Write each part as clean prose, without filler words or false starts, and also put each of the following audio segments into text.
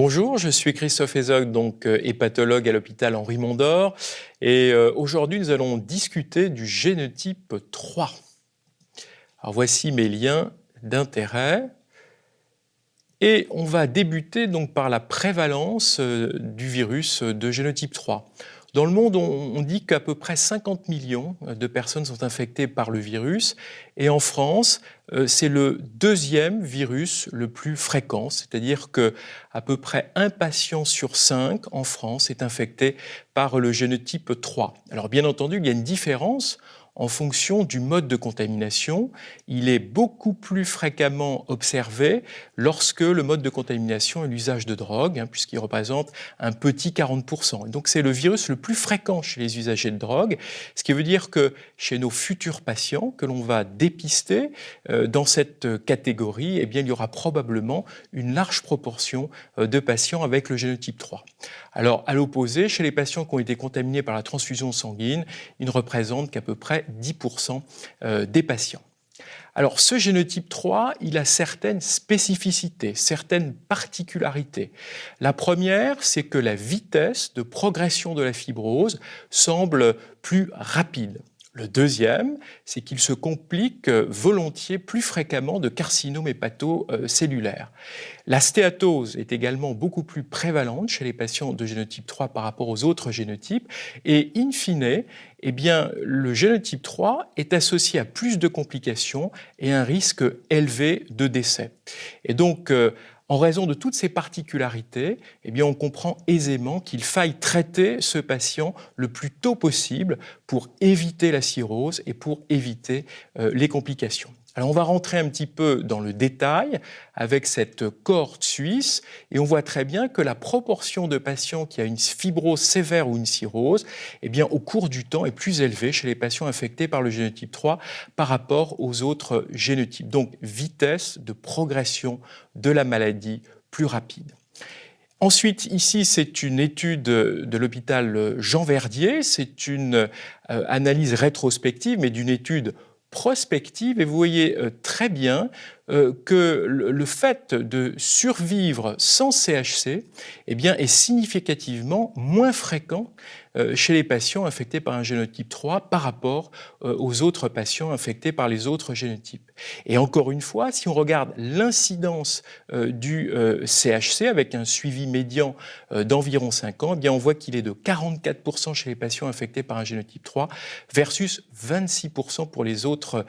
Bonjour, je suis Christophe Herzog, hépatologue à l'hôpital Henri Mondor. Et aujourd'hui, nous allons discuter du génotype 3. Alors voici mes liens d'intérêt. Et on va débuter donc par la prévalence du virus de génotype 3. Dans le monde, on dit qu'à peu près 50 millions de personnes sont infectées par le virus. Et en France, c'est le deuxième virus le plus fréquent, c'est-à-dire qu'à peu près un patient sur 5 en France est infecté par le génotype 3. Alors bien entendu, il y a une différence en fonction du mode de contamination. Il est beaucoup plus fréquemment observé lorsque le mode de contamination est l'usage de drogue, puisqu'il représente un petit 40%. Et donc c'est le virus le plus fréquent chez les usagers de drogue, ce qui veut dire que chez nos futurs patients que l'on va dépister dans cette catégorie, eh bien, il y aura probablement une large proportion de patients avec le génotype 3. Alors à l'opposé, chez les patients qui ont été contaminés par la transfusion sanguine, ils ne représentent qu'à peu près 10% des patients. Alors ce génotype 3, il a certaines spécificités, certaines particularités. La première, c'est que la vitesse de progression de la fibrose semble plus rapide. Le deuxième, c'est qu'il se complique volontiers plus fréquemment de carcinomes hépatocellulaires. La stéatose est également beaucoup plus prévalente chez les patients de génotype 3 par rapport aux autres génotypes. Et in fine, eh bien, le génotype 3 est associé à plus de complications et un risque élevé de décès. Et donc, en raison de toutes ces particularités, eh bien, on comprend aisément qu'il faille traiter ce patient le plus tôt possible pour éviter la cirrhose et pour éviter les complications. Alors on va rentrer un petit peu dans le détail avec cette cohorte suisse et on voit très bien que la proportion de patients qui a une fibrose sévère ou une cirrhose, eh bien, au cours du temps est plus élevée chez les patients infectés par le génotype 3 par rapport aux autres génotypes. Donc vitesse de progression de la maladie plus rapide. Ensuite, ici, c'est une étude de l'hôpital Jean Verdier, c'est une analyse rétrospective, mais d'une étude prospective, et vous voyez très bien que le fait de survivre sans CHC eh bien, est significativement moins fréquent chez les patients infectés par un génotype 3 par rapport aux autres patients infectés par les autres génotypes. Et encore une fois, si on regarde l'incidence du CHC avec un suivi médian d'environ 5 ans, eh bien, on voit qu'il est de 44% chez les patients infectés par un génotype 3 versus 26% pour les autres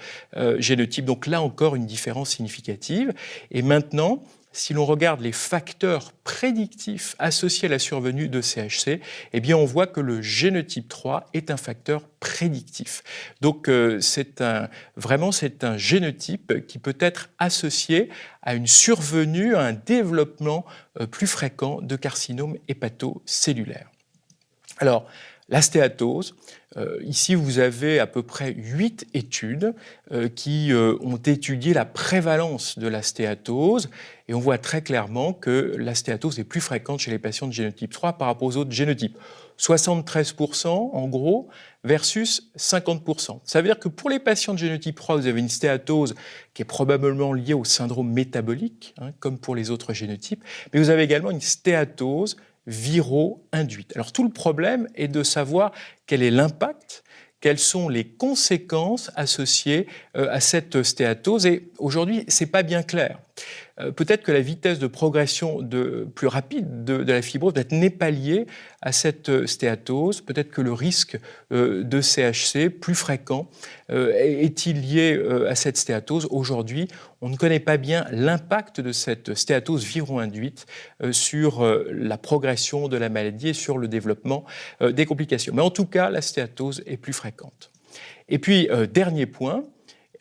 génotypes. Donc là encore, une différence significative. Et maintenant, si l'on regarde les facteurs prédictifs associés à la survenue de CHC, eh bien on voit que le génotype 3 est un facteur prédictif. Donc c'est un génotype qui peut être associé à une survenue, à un développement plus fréquent de carcinomes hépatocellulaires. Alors, la stéatose, ici vous avez à peu près 8 études qui ont étudié la prévalence de la stéatose et on voit très clairement que la stéatose est plus fréquente chez les patients de génotype 3 par rapport aux autres génotypes. 73% en gros versus 50%. Ça veut dire que pour les patients de génotype 3, vous avez une stéatose qui est probablement liée au syndrome métabolique, comme pour les autres génotypes, mais vous avez également une stéatose viro-induite. Alors tout le problème est de savoir quel est l'impact, quelles sont les conséquences associées à cette stéatose et aujourd'hui, ce n'est pas bien clair. Peut-être que la vitesse de progression plus rapide de la fibrose n'est pas liée à cette stéatose. Peut-être que le risque de CHC plus fréquent est-il lié à cette stéatose. Aujourd'hui, on ne connaît pas bien l'impact de cette stéatose viro-induite sur la progression de la maladie et sur le développement des complications. Mais en tout cas, la stéatose est plus fréquente. Et puis, dernier point,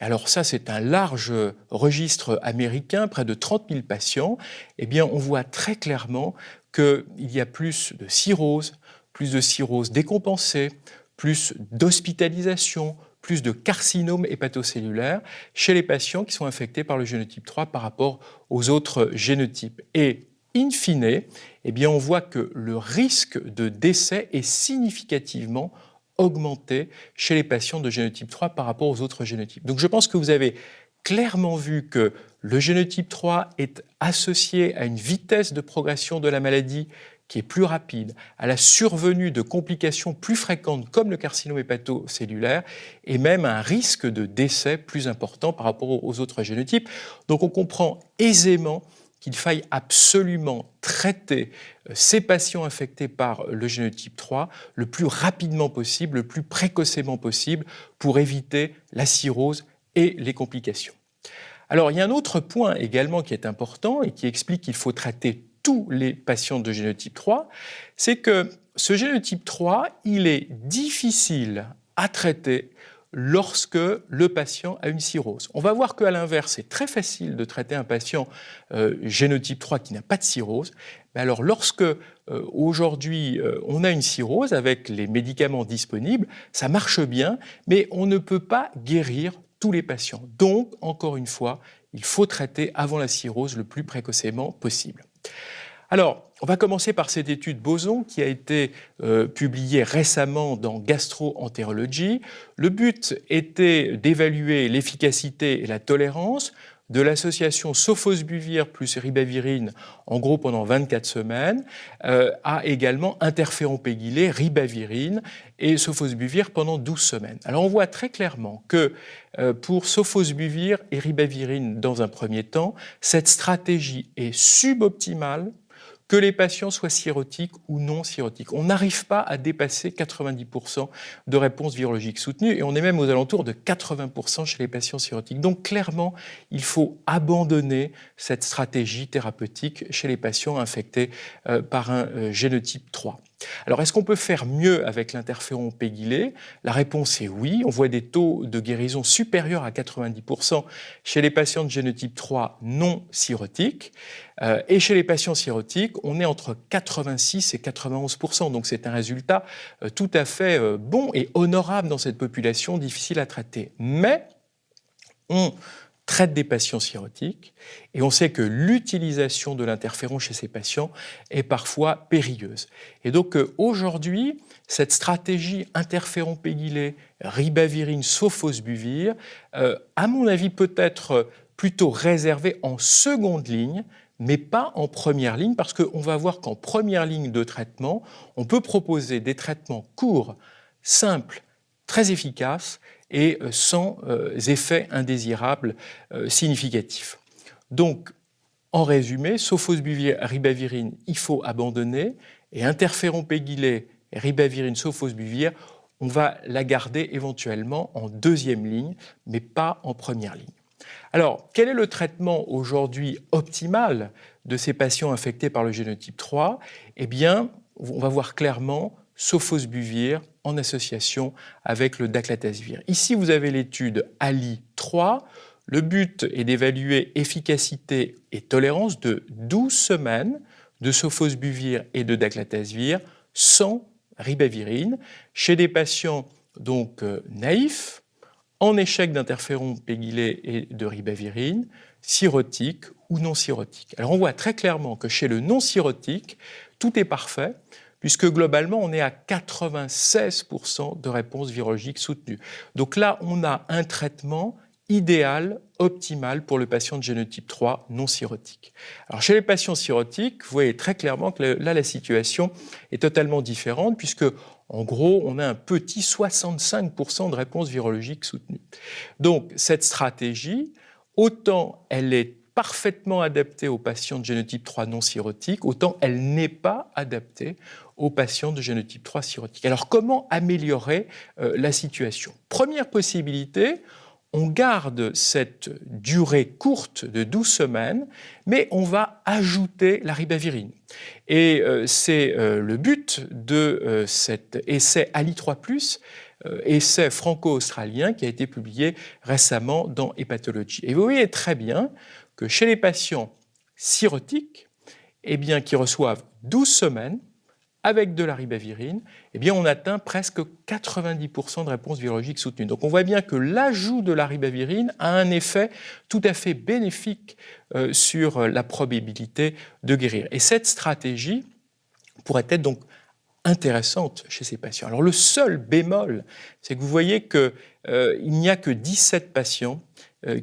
alors ça, c'est un large registre américain, près de 30 000 patients. Eh bien, on voit très clairement qu'il y a plus de cirrhose décompensée, plus d'hospitalisation, plus de carcinomes hépatocellulaires chez les patients qui sont infectés par le génotype 3 par rapport aux autres génotypes. Et in fine, eh bien, on voit que le risque de décès est significativement augmenté chez les patients de génotype 3 par rapport aux autres génotypes. Donc je pense que vous avez clairement vu que le génotype 3 est associé à une vitesse de progression de la maladie qui est plus rapide, à la survenue de complications plus fréquentes comme le carcinome hépatocellulaire et même un risque de décès plus important par rapport aux autres génotypes. Donc on comprend aisément qu'il faille absolument traiter ces patients infectés par le génotype 3 le plus rapidement possible, le plus précocement possible pour éviter la cirrhose et les complications. Alors, il y a un autre point également qui est important et qui explique qu'il faut traiter tous les patients de génotype 3, c'est que ce génotype 3, il est difficile à traiter lorsque le patient a une cirrhose. On va voir qu'à l'inverse, c'est très facile de traiter un patient génotype 3 qui n'a pas de cirrhose. Mais alors, lorsque aujourd'hui on a une cirrhose avec les médicaments disponibles, ça marche bien, mais on ne peut pas guérir tous les patients. Donc, encore une fois, il faut traiter avant la cirrhose le plus précocement possible. Alors, on va commencer par cette étude Boson qui a été publiée récemment dans Gastroenterology. Le but était d'évaluer l'efficacité et la tolérance de l'association sofosbuvir plus ribavirine, en gros pendant 24 semaines, à également interféron pégylé, ribavirine et sofosbuvir pendant 12 semaines. Alors on voit très clairement que pour sofosbuvir et ribavirine dans un premier temps, cette stratégie est suboptimale que les patients soient cirrhotiques ou non cirrhotiques. On n'arrive pas à dépasser 90% de réponses virologiques soutenues et on est même aux alentours de 80% chez les patients cirrhotiques. Donc clairement, il faut abandonner cette stratégie thérapeutique chez les patients infectés par un génotype 3. Alors, est-ce qu'on peut faire mieux avec l'interféron pégylé ? La réponse est oui. On voit des taux de guérison supérieurs à 90% chez les patients de génotype 3 non cirrhotiques. Et chez les patients cirrhotiques, on est entre 86 et 91%. Donc, c'est un résultat tout à fait bon et honorable dans cette population difficile à traiter. Mais on traite des patients cirrhotiques et on sait que l'utilisation de l'interféron chez ces patients est parfois périlleuse. Et donc aujourd'hui, cette stratégie interféron pégylé, ribavirine, sofosbuvir, à mon avis peut être plutôt réservée en seconde ligne, mais pas en première ligne, parce qu'on va voir qu'en première ligne de traitement, on peut proposer des traitements courts, simples, très efficaces, et sans effets indésirables significatifs. Donc, en résumé, sofosbuvir, ribavirine, il faut abandonner, et interféron pégylé, ribavirine, sofosbuvir, on va la garder éventuellement en deuxième ligne, mais pas en première ligne. Alors, quel est le traitement aujourd'hui optimal de ces patients infectés par le génotype 3 ? Eh bien, on va voir clairement sofosbuvir en association avec le daclatasvir. Ici, vous avez l'étude Ali 3. Le but est d'évaluer efficacité et tolérance de 12 semaines de sofosbuvir et de daclatasvir sans ribavirine chez des patients donc naïfs, en échec d'interféron pégylé et de ribavirine, cirrhotiques ou non cirrhotiques. Alors on voit très clairement que chez le non cirrhotique, tout est parfait, puisque globalement, on est à 96% de réponses virologiques soutenues. Donc là, on a un traitement idéal, optimal pour le patient de génotype 3 non cirrhotique. Alors chez les patients cirrhotiques, vous voyez très clairement que là, la situation est totalement différente, puisque en gros, on a un petit 65% de réponses virologiques soutenues. Donc cette stratégie, autant elle est parfaitement adaptée aux patients de génotype 3 non cirrhotique, autant elle n'est pas adaptée aux patients de génotype 3 cirrhotique. Alors comment améliorer la situation ? Première possibilité, on garde cette durée courte de 12 semaines, mais on va ajouter la ribavirine. Et c'est le but de cet essai Ali3+, essai franco-australien qui a été publié récemment dans Hepatology. Et vous voyez très bien que chez les patients cirrhotiques, eh bien, qui reçoivent 12 semaines avec de la ribavirine, eh bien, on atteint presque 90% de réponses virologiques soutenues. Donc on voit bien que l'ajout de la ribavirine a un effet tout à fait bénéfique sur la probabilité de guérir. Et cette stratégie pourrait être donc intéressante chez ces patients. Alors le seul bémol, c'est que vous voyez qu'il n'y a que 17 patients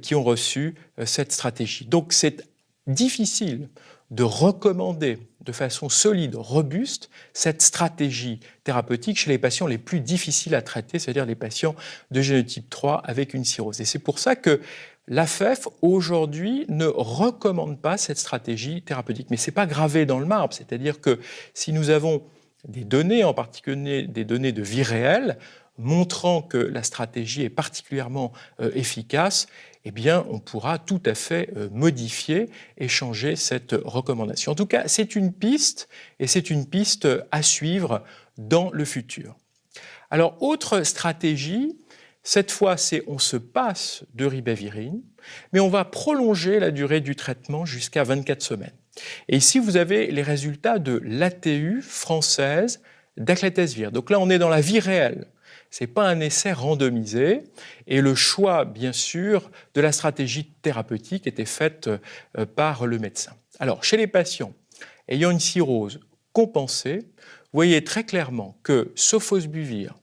qui ont reçu cette stratégie. Donc c'est difficile de recommander de façon solide, robuste, cette stratégie thérapeutique chez les patients les plus difficiles à traiter, c'est-à-dire les patients de génotype 3 avec une cirrhose. Et c'est pour ça que l'AFEF, aujourd'hui, ne recommande pas cette stratégie thérapeutique. Mais ce n'est pas gravé dans le marbre, c'est-à-dire que si nous avons des données, en particulier des données de vie réelle, montrant que la stratégie est particulièrement efficace, eh bien, on pourra tout à fait modifier et changer cette recommandation. En tout cas, c'est une piste, et c'est une piste à suivre dans le futur. Alors, autre stratégie, cette fois, c'est on se passe de ribavirine, mais on va prolonger la durée du traitement jusqu'à 24 semaines. Et ici, vous avez les résultats de l'ATU française d'aclatesvir. Donc là, on est dans la vie réelle. Ce n'est pas un essai randomisé. Et le choix, bien sûr, de la stratégie thérapeutique était fait par le médecin. Alors, chez les patients ayant une cirrhose compensée, vous voyez très clairement que sofosbuvir,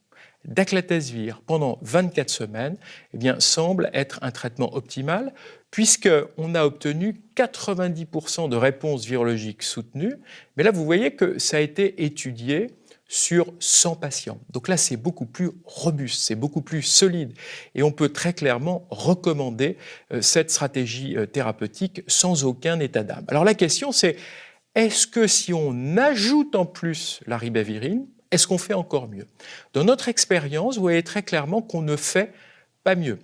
d'aclatesvir pendant 24 semaines eh bien, semble être un traitement optimal puisqu'on a obtenu 90% de réponses virologiques soutenues. Mais là, vous voyez que ça a été étudié sur 100 patients. Donc là, c'est beaucoup plus robuste, c'est beaucoup plus solide. Et on peut très clairement recommander cette stratégie thérapeutique sans aucun état d'âme. Alors la question, c'est est-ce que si on ajoute en plus la ribavirine, est-ce qu'on fait encore mieux? Dans notre expérience, vous voyez très clairement qu'on ne fait pas mieux.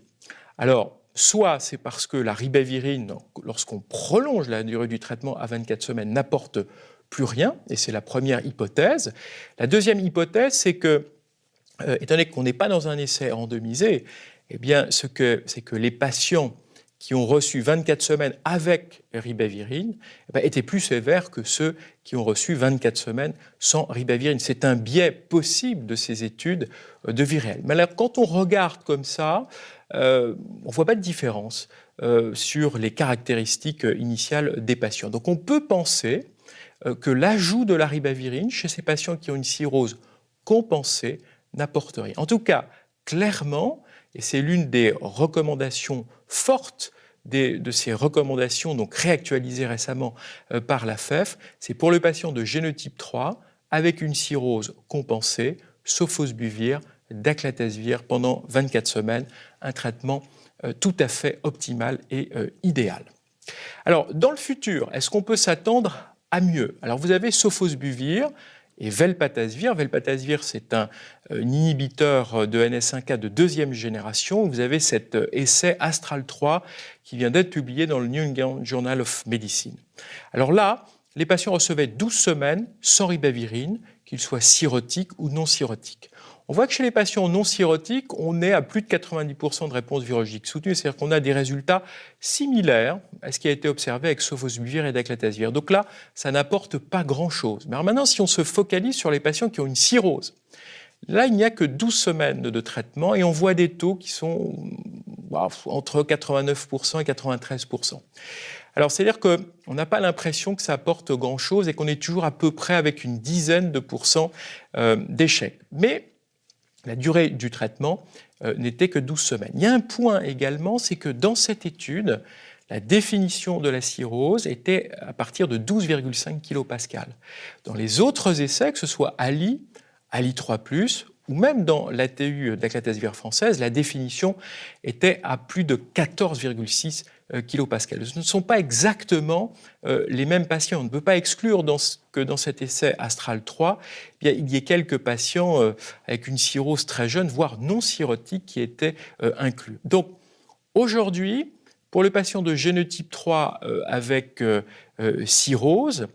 Alors, soit c'est parce que la ribavirine, lorsqu'on prolonge la durée du traitement à 24 semaines, n'apporte plus rien, et c'est la première hypothèse. La deuxième hypothèse, c'est que, étant donné qu'on n'est pas dans un essai randomisé, eh bien, c'est que les patients qui ont reçu 24 semaines avec ribavirine étaient plus sévères que ceux qui ont reçu 24 semaines sans ribavirine. C'est un biais possible de ces études de vie réelle. Mais alors, quand on regarde comme ça, on ne voit pas de différence sur les caractéristiques initiales des patients. Donc on peut penser que l'ajout de la ribavirine chez ces patients qui ont une cirrhose compensée n'apporte rien. En tout cas, clairement, et c'est l'une des recommandations fortes de ces recommandations donc réactualisées récemment par la FEF, c'est pour le patient de génotype 3 avec une cirrhose compensée, sofosbuvir, d'aclatesvir pendant 24 semaines, un traitement tout à fait optimal et idéal. Alors, dans le futur, est-ce qu'on peut s'attendre à mieux? Alors, vous avez sofosbuvir et velpatasvir. Velpatasvir, c'est un inhibiteur de NS1K de deuxième génération. Vous avez cet essai Astral 3 qui vient d'être publié dans le New England Journal of Medicine. Alors là, les patients recevaient 12 semaines sans ribavirine, qu'ils soient cirrhotiques ou non cirrhotiques. On voit que chez les patients non cirrhotiques, on est à plus de 90% de réponses virologiques soutenues, c'est-à-dire qu'on a des résultats similaires à ce qui a été observé avec sofosbuvir et d'aclatesvir. Donc là, ça n'apporte pas grand-chose. Mais alors maintenant, si on se focalise sur les patients qui ont une cirrhose, là, il n'y a que 12 semaines de traitement et on voit des taux qui sont entre 89% et 93%. Alors, c'est-à-dire qu'on n'a pas l'impression que ça apporte grand-chose et qu'on est toujours à peu près avec une dizaine de pourcents d'échecs. Mais la durée du traitement n'était que 12 semaines. Il y a un point également, c'est que dans cette étude, la définition de la cirrhose était à partir de 12,5 kPa. Dans les autres essais, que ce soit Ali 3+, ou même dans l'ATU d'aclatesvir française, la définition était à plus de 14,6 kPa. Ce ne sont pas exactement les mêmes patients. On ne peut pas exclure que dans cet essai Astral 3, il y ait quelques patients avec une cirrhose très jeune, voire non cirrhotique, qui étaient inclus. Donc, aujourd'hui, pour les patients de génotype 3 avec cirrhose,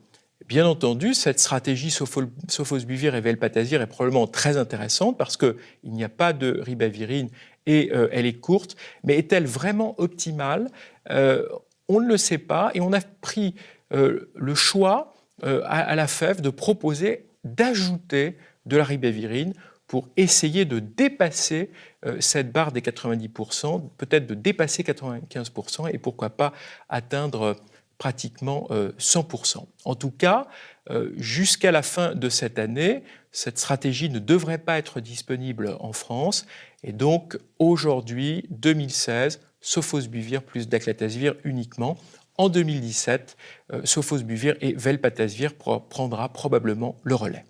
bien entendu, cette stratégie sofosbuvir et velpatasvir est probablement très intéressante parce qu'il n'y a pas de ribavirine et elle est courte, mais est-elle vraiment optimale? On ne le sait pas et on a pris le choix à la FEF de proposer d'ajouter de la ribavirine pour essayer de dépasser cette barre des 90%, peut-être de dépasser 95% et pourquoi pas atteindre pratiquement 100%. En tout cas, jusqu'à la fin de cette année, cette stratégie ne devrait pas être disponible en France. Et donc, aujourd'hui, 2016, sofosbuvir plus daclatasvir uniquement. En 2017, sofosbuvir et velpatasvir prendra probablement le relais.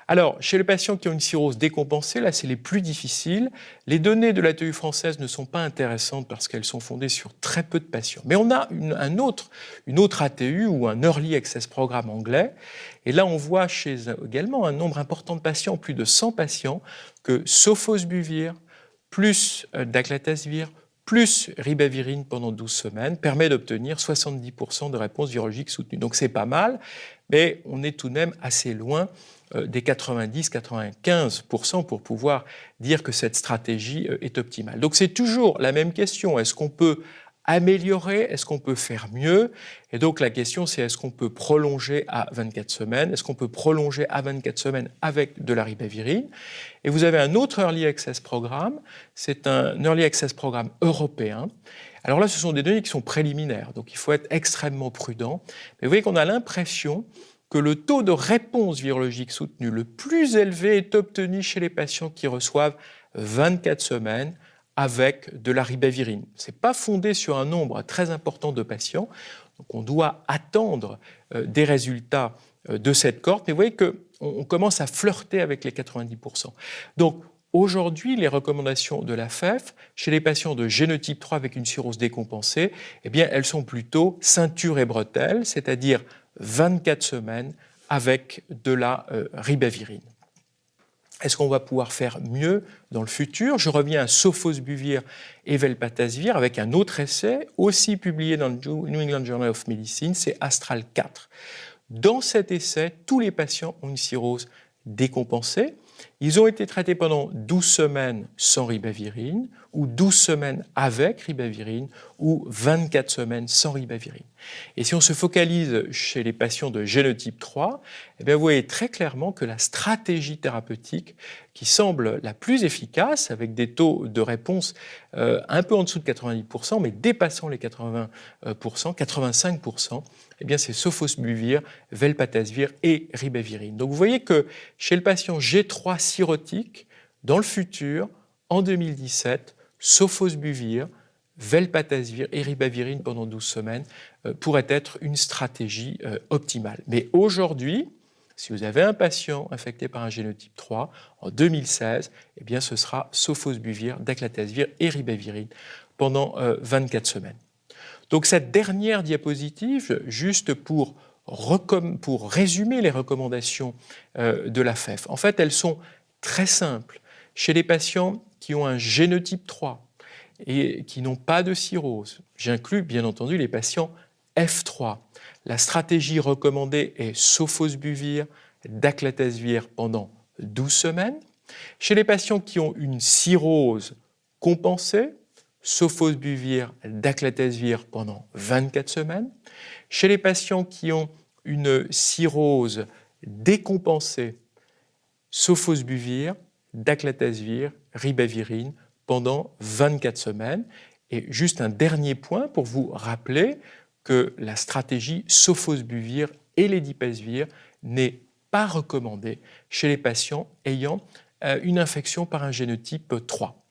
Alors, chez les patients qui ont une cirrhose décompensée, là, c'est les plus difficiles. Les données de l'ATU française ne sont pas intéressantes parce qu'elles sont fondées sur très peu de patients. Mais on a une autre ATU ou un Early Access Programme anglais. Et là, on voit également un nombre important de patients, plus de 100 patients, que sofosbuvir plus daclatasvir plus ribavirine pendant 12 semaines permet d'obtenir 70% de réponse virologique soutenue. Donc c'est pas mal, mais on est tout de même assez loin des 90-95% pour pouvoir dire que cette stratégie est optimale. Donc c'est toujours la même question, est-ce qu'on peut améliorer, est-ce qu'on peut faire mieux? Et donc la question c'est est-ce qu'on peut prolonger à 24 semaines? Est-ce qu'on peut prolonger à 24 semaines avec de la ribavirine? Et vous avez un autre Early Access Programme, c'est un Early Access Programme européen. Alors là, ce sont des données qui sont préliminaires, donc il faut être extrêmement prudent. Mais vous voyez qu'on a l'impression que le taux de réponse virologique soutenue le plus élevé est obtenu chez les patients qui reçoivent 24 semaines avec de la ribavirine. Ce n'est pas fondé sur un nombre très important de patients, donc on doit attendre des résultats de cette cohorte, mais vous voyez qu'on commence à flirter avec les 90%. Donc aujourd'hui, les recommandations de la FEF chez les patients de génotype 3 avec une cirrhose décompensée, eh bien, elles sont plutôt ceinture et bretelles, c'est-à-dire 24 semaines avec de la ribavirine. Est-ce qu'on va pouvoir faire mieux dans le futur? Je reviens à sofosbuvir et velpatasvir avec un autre essai, aussi publié dans le New England Journal of Medicine, c'est Astral 4. Dans cet essai, tous les patients ont une cirrhose décompensée. Ils ont été traités pendant 12 semaines sans ribavirine, ou 12 semaines avec ribavirine, ou 24 semaines sans ribavirine. Et si on se focalise chez les patients de génotype 3, eh bien vous voyez très clairement que la stratégie thérapeutique qui semble la plus efficace, avec des taux de réponse un peu en dessous de 90%, mais dépassant les 80%, 85%, eh bien c'est sofosbuvir, velpatasvir et ribavirine. Donc vous voyez que chez le patient G3 cirrhotique, dans le futur, en 2017, sofosbuvir, velpatasvir et ribavirine pendant 12 semaines pourrait être une stratégie optimale. Mais aujourd'hui, si vous avez un patient infecté par un génotype 3, en 2016, eh bien ce sera sofosbuvir, daclatasvir et ribavirine pendant 24 semaines. Donc cette dernière diapositive, juste pour résumer les recommandations de la FEF, en fait elles sont très simples. Chez les patients qui ont un génotype 3 et qui n'ont pas de cirrhose, j'inclus bien entendu les patients F3. La stratégie recommandée est sofosbuvir, daclatasvir pendant 12 semaines. Chez les patients qui ont une cirrhose compensée, sofosbuvir, daclatasvir pendant 24 semaines. Chez les patients qui ont une cirrhose décompensée, sofosbuvir, daclatasvir, ribavirine pendant 24 semaines. Et juste un dernier point pour vous rappeler que la stratégie sofosbuvir et lédipasvir n'est pas recommandée chez les patients ayant une infection par un génotype 3.